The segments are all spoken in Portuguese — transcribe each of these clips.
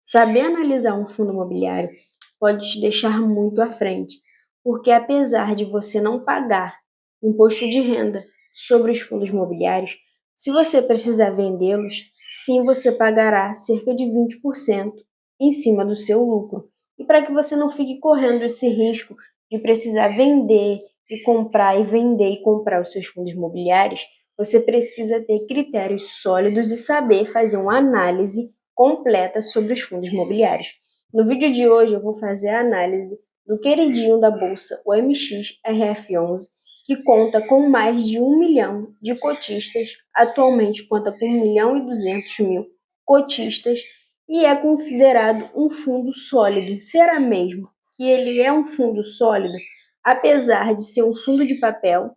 Saber analisar um fundo imobiliário pode te deixar muito à frente, porque apesar de você não pagar imposto de renda sobre os fundos imobiliários, se você precisar vendê-los, sim, você pagará cerca de 20% em cima do seu lucro. E para que você não fique correndo esse risco de precisar vender e comprar e vender e comprar os seus fundos imobiliários, você precisa ter critérios sólidos e saber fazer uma análise completa sobre os fundos imobiliários. No vídeo de hoje eu vou fazer a análise do queridinho da bolsa, o MXRF11, que conta com mais de 1 milhão de cotistas, atualmente conta com 1.200.000 cotistas e é considerado um fundo sólido. Será mesmo que ele é um fundo sólido? Apesar de ser um fundo de papel,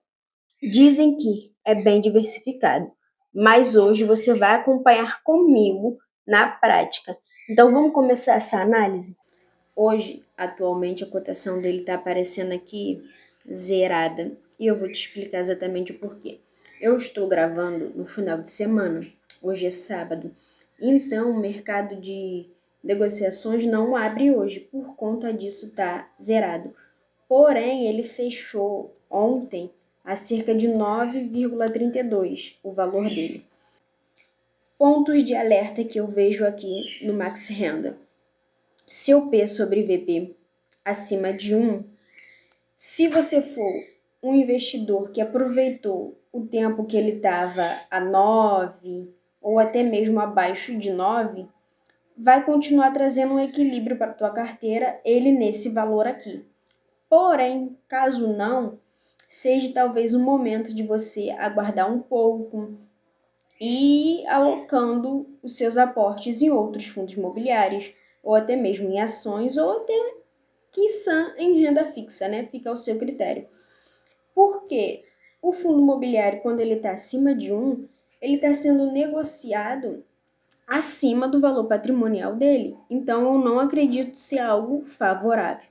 dizem que é bem diversificado, mas hoje você vai acompanhar comigo na prática. Então vamos começar essa análise? Hoje, atualmente, a cotação dele está aparecendo aqui zerada e eu vou te explicar exatamente o porquê. Eu estou gravando no final de semana, hoje é sábado, então o mercado de negociações não abre hoje, por conta disso está zerado. Porém, ele fechou ontem a cerca de 9,32 o valor dele. Pontos de alerta que eu vejo aqui no Max Renda. Seu P sobre VP acima de 1, se você for um investidor que aproveitou o tempo que ele estava a 9 ou até mesmo abaixo de 9, vai continuar trazendo um equilíbrio para a tua carteira, ele nesse valor aqui. Porém, caso não, seja talvez o momento de você aguardar um pouco e ir alocando os seus aportes em outros fundos imobiliários, ou até mesmo em ações, ou até, quiçá, em renda fixa, né? Fica ao seu critério. Porque o fundo imobiliário, quando ele está acima de 1, ele está sendo negociado acima do valor patrimonial dele. Então, eu não acredito ser algo favorável.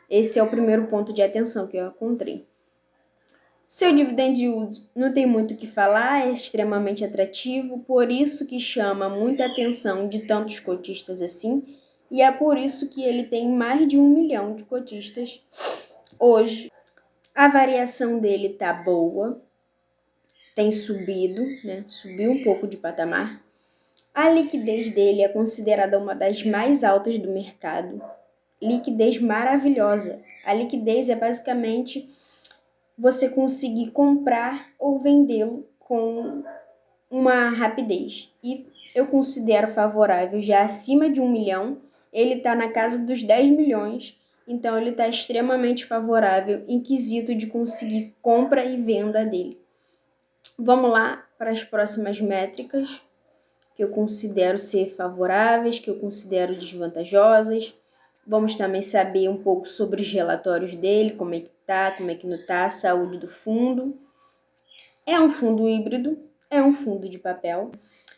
Esse é o primeiro ponto de atenção que eu encontrei. Seu dividend yield não tem muito o que falar, é extremamente atrativo, por isso que chama muita atenção de tantos cotistas assim, e é por isso que ele tem mais de 1 milhão de cotistas hoje. A variação dele tá boa, tem subido, né? Subiu um pouco de patamar. A liquidez dele é considerada uma das mais altas do mercado. Liquidez maravilhosa. A liquidez é basicamente você conseguir comprar ou vendê-lo com uma rapidez. E eu considero favorável já acima de 1 milhão. Ele está na casa dos 10 milhões. Então, ele está extremamente favorável em quesito de conseguir compra e venda dele. Vamos lá para as próximas métricas que eu considero ser favoráveis, que eu considero desvantajosas. Vamos também saber um pouco sobre os relatórios dele, como é que tá, como é que não tá, a saúde do fundo. É um fundo híbrido, é um fundo de papel.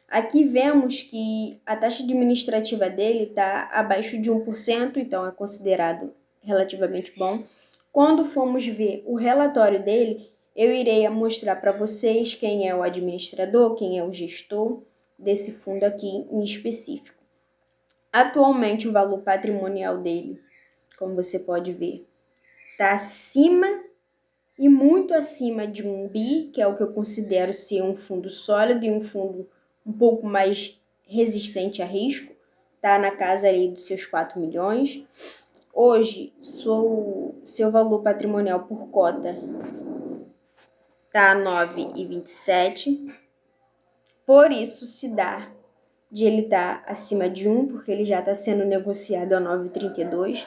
Aqui vemos que a taxa administrativa dele está abaixo de 1%, então é considerado relativamente bom. Quando formos ver o relatório dele, eu irei mostrar para vocês quem é o administrador, quem é o gestor desse fundo aqui em específico. Atualmente, o valor patrimonial dele, como você pode ver, está acima e muito acima de 1 bi, que é o que eu considero ser um fundo sólido e um fundo um pouco mais resistente a risco. Está na casa ali dos seus 4 milhões. Hoje, seu valor patrimonial por cota está a 9,27. Por isso, se dá de ele estar acima de 1, porque ele já está sendo negociado a 9,32.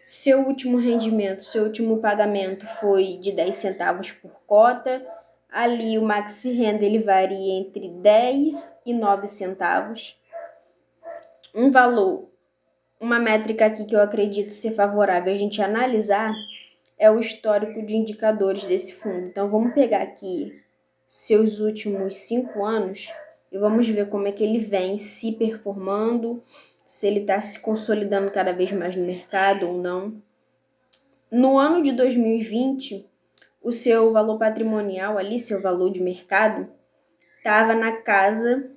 Seu último rendimento, seu último pagamento foi de 10 centavos por cota. Ali o Maxi Renda ele varia entre 10 e 9 centavos. Um valor, uma métrica aqui que eu acredito ser favorável a gente analisar é o histórico de indicadores desse fundo. Então vamos pegar aqui seus últimos 5 anos e vamos ver como é que ele vem se performando, se ele está se consolidando cada vez mais no mercado ou não. No ano de 2020, o seu valor patrimonial ali, seu valor de mercado, estava na casa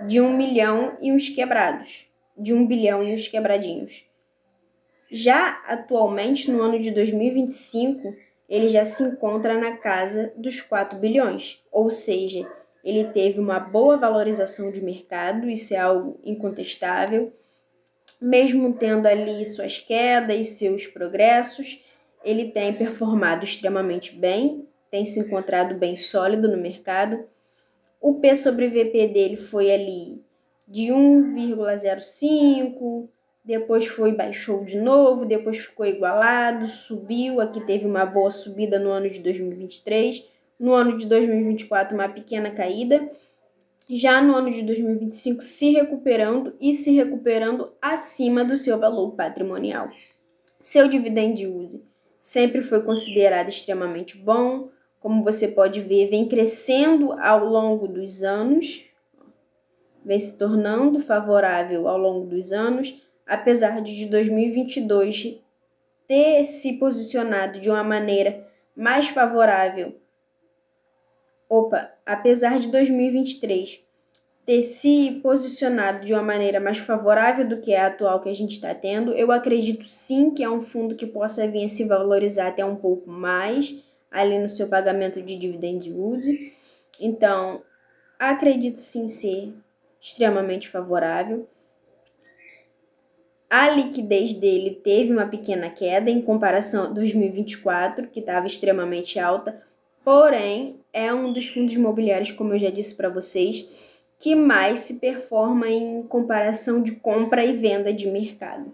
de 1 milhão e uns quebrados, de 1 bilhão e uns quebradinhos. Já atualmente, no ano de 2025, ele já se encontra na casa dos 4 bilhões, ou seja, ele teve uma boa valorização de mercado, isso é algo incontestável, mesmo tendo ali suas quedas, seus progressos, ele tem performado extremamente bem, tem se encontrado bem sólido no mercado. O P sobre VP dele foi ali de 1,05, depois baixou de novo, depois ficou igualado, subiu, aqui teve uma boa subida no ano de 2023, no ano de 2024 uma pequena caída, já no ano de 2025 se recuperando acima do seu valor patrimonial. Seu dividend yield sempre foi considerado extremamente bom, como você pode ver, vem crescendo ao longo dos anos, vem se tornando favorável ao longo dos anos, apesar de 2022 ter se posicionado de uma maneira mais favorável. Apesar de 2023 ter se posicionado de uma maneira mais favorável do que a atual que a gente está tendo, eu acredito sim que é um fundo que possa vir a se valorizar até um pouco mais ali no seu pagamento de dividend yield. Então, acredito sim ser extremamente favorável. A liquidez dele teve uma pequena queda em comparação a 2024, que estava extremamente alta, porém, é um dos fundos imobiliários, como eu já disse para vocês, que mais se performa em comparação de compra e venda de mercado.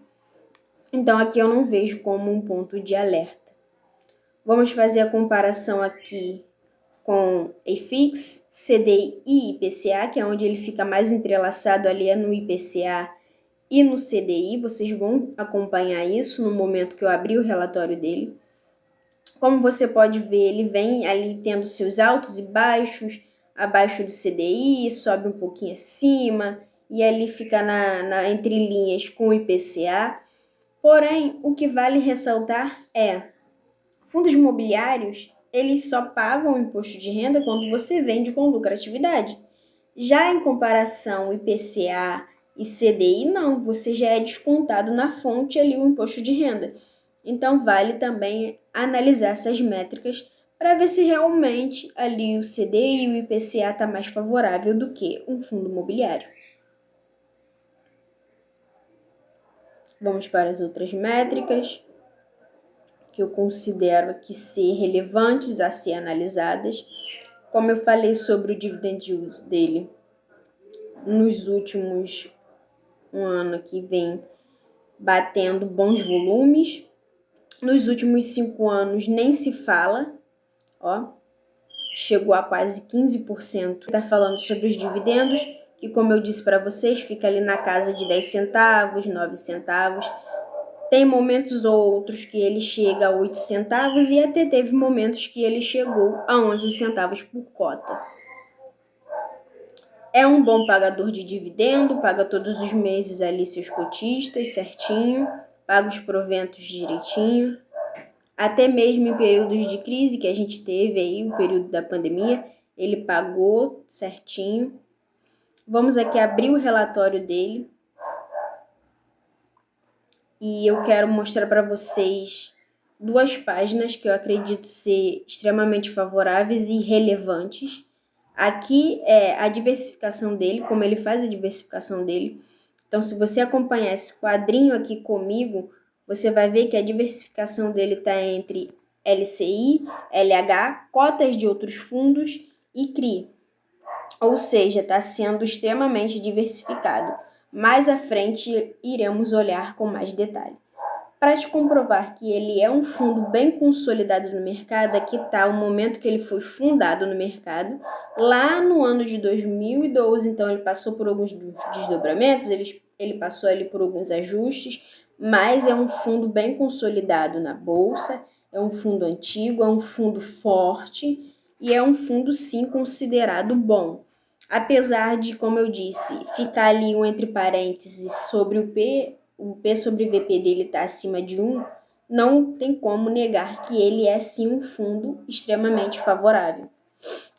Então, aqui eu não vejo como um ponto de alerta. Vamos fazer a comparação aqui com IFIX, CDI e IPCA, que é onde ele fica mais entrelaçado ali é no IPCA e no CDI. Vocês vão acompanhar isso no momento que eu abrir o relatório dele. Como você pode ver, ele vem ali tendo seus altos e baixos, abaixo do CDI, sobe um pouquinho acima e ali fica na entrelinhas com o IPCA. Porém, o que vale ressaltar é, fundos imobiliários, eles só pagam o imposto de renda quando você vende com lucratividade. Já em comparação IPCA e CDI, não, você já é descontado na fonte ali o imposto de renda. Então, vale também analisar essas métricas para ver se realmente ali o CDI e o IPCA está mais favorável do que um fundo imobiliário. Vamos para as outras métricas que eu considero aqui ser relevantes a ser analisadas. Como eu falei sobre o dividend yield dele, nos últimos um ano que vem batendo bons volumes. Nos últimos 5 anos nem se fala, chegou a quase 15%. Está falando sobre os dividendos, que como eu disse para vocês, fica ali na casa de 10 centavos, 9 centavos. Tem momentos outros que ele chega a 8 centavos e até teve momentos que ele chegou a 11 centavos por cota. É um bom pagador de dividendo, paga todos os meses ali seus cotistas certinho, paga os proventos direitinho. Até mesmo em períodos de crise que a gente teve aí, o período da pandemia, ele pagou certinho. Vamos aqui abrir o relatório dele. E eu quero mostrar para vocês 2 páginas que eu acredito ser extremamente favoráveis e relevantes. Aqui é a diversificação dele, como ele faz a diversificação dele. Então, se você acompanhar esse quadrinho aqui comigo, você vai ver que a diversificação dele está entre LCI, LH, cotas de outros fundos e CRI. Ou seja, está sendo extremamente diversificado. Mais à frente, iremos olhar com mais detalhe. Para te comprovar que ele é um fundo bem consolidado no mercado, aqui está o momento que ele foi fundado no mercado, lá no ano de 2012, então ele passou por alguns desdobramentos, ele passou ali por alguns ajustes, mas é um fundo bem consolidado na bolsa, é um fundo antigo, é um fundo forte e é um fundo sim considerado bom. Apesar de, como eu disse, ficar ali um entre parênteses sobre o P sobre VP dele está acima de 1, não tem como negar que ele é sim um fundo extremamente favorável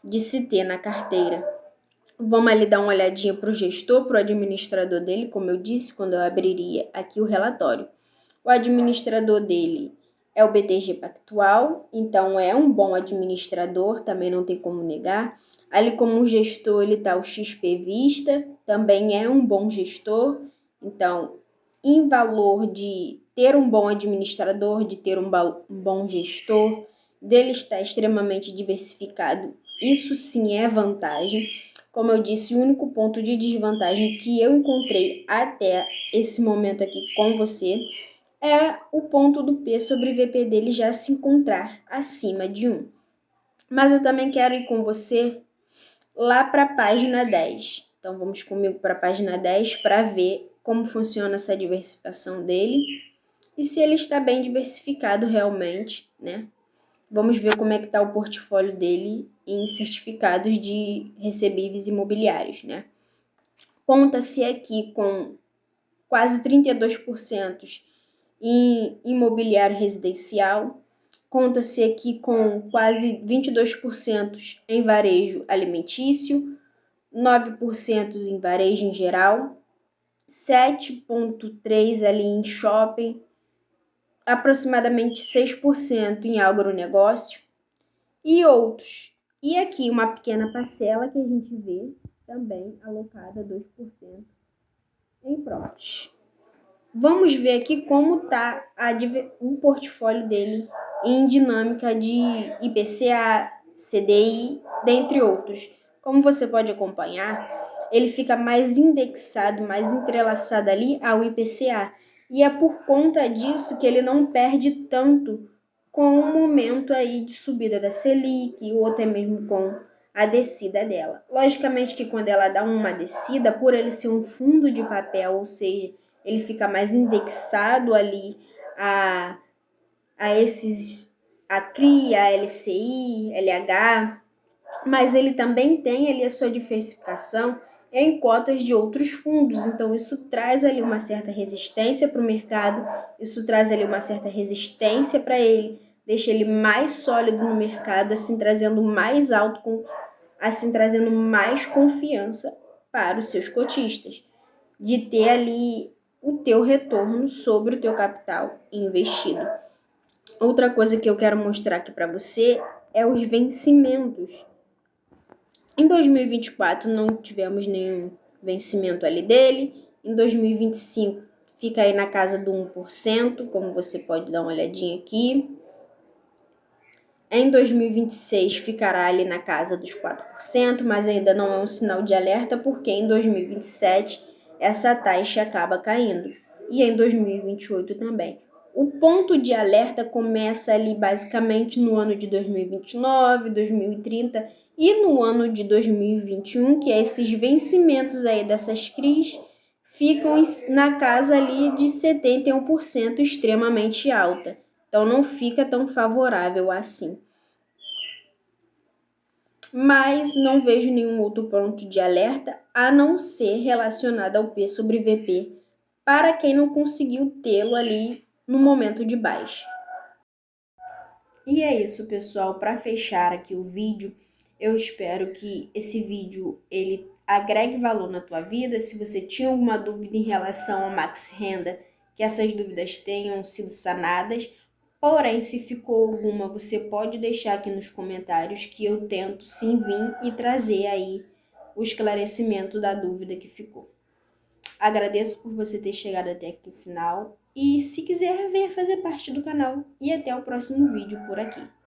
de se ter na carteira. Vamos ali dar uma olhadinha para o gestor, para o administrador dele, como eu disse, quando eu abriria aqui o relatório. O administrador dele é o BTG Pactual, então é um bom administrador, também não tem como negar. Ali como gestor, ele está o XP Vista, também é um bom gestor. Então, em valor de ter um bom administrador, de ter um bom gestor, dele estar extremamente diversificado, isso sim é vantagem. Como eu disse, o único ponto de desvantagem que eu encontrei até esse momento aqui com você é o ponto do P sobre VP dele já se encontrar acima de 1. Mas eu também quero ir com você lá para a página 10. Então vamos comigo para a página 10 para ver como funciona essa diversificação dele e se ele está bem diversificado realmente, né? Vamos ver como é que está o portfólio dele em certificados de recebíveis imobiliários, né? Conta-se aqui com quase 32% em imobiliário residencial, conta-se aqui com quase 22% em varejo alimentício, 9% em varejo em geral, 7,3% ali em shopping, aproximadamente 6% em agronegócio e outros. E aqui uma pequena parcela que a gente vê também alocada 2% em próprios. Vamos ver aqui como está o portfólio dele em dinâmica de IPCA, CDI, dentre outros. Como você pode acompanhar, ele fica mais indexado, mais entrelaçado ali ao IPCA. E é por conta disso que ele não perde tanto com o momento aí de subida da Selic ou até mesmo com a descida dela. Logicamente que quando ela dá uma descida, por ele ser um fundo de papel, ou seja, ele fica mais indexado ali a esses, a CRI, a LCI, LH, mas ele também tem ali a sua diversificação em cotas de outros fundos, então isso traz ali uma certa resistência para o mercado, isso traz ali uma certa resistência para ele, deixa ele mais sólido no mercado, assim trazendo mais confiança para os seus cotistas, de ter ali o teu retorno sobre o teu capital investido. Outra coisa que eu quero mostrar aqui para você é os vencimentos. Em 2024 não tivemos nenhum vencimento ali dele. Em 2025 fica aí na casa do 1%, como você pode dar uma olhadinha aqui. Em 2026 ficará ali na casa dos 4%, mas ainda não é um sinal de alerta, porque em 2027 essa taxa acaba caindo. E em 2028 também. O ponto de alerta começa ali basicamente no ano de 2029, 2030 e no ano de 2021, que é esses vencimentos aí dessas CRIs ficam na casa ali de 71%, extremamente alta. Então não fica tão favorável assim. Mas não vejo nenhum outro ponto de alerta a não ser relacionado ao P sobre VP para quem não conseguiu tê-lo ali no momento de baixa. E é isso, pessoal. Para fechar aqui o vídeo, eu espero que esse vídeo ele agregue valor na tua vida. Se você tinha alguma dúvida em relação ao Max Renda, que essas dúvidas tenham sido sanadas. Porém, se ficou alguma, você pode deixar aqui nos comentários que eu tento sim vir e trazer aí o esclarecimento da dúvida que ficou. Agradeço por você ter chegado até aqui no final e se quiser, venha fazer parte do canal e até o próximo vídeo por aqui.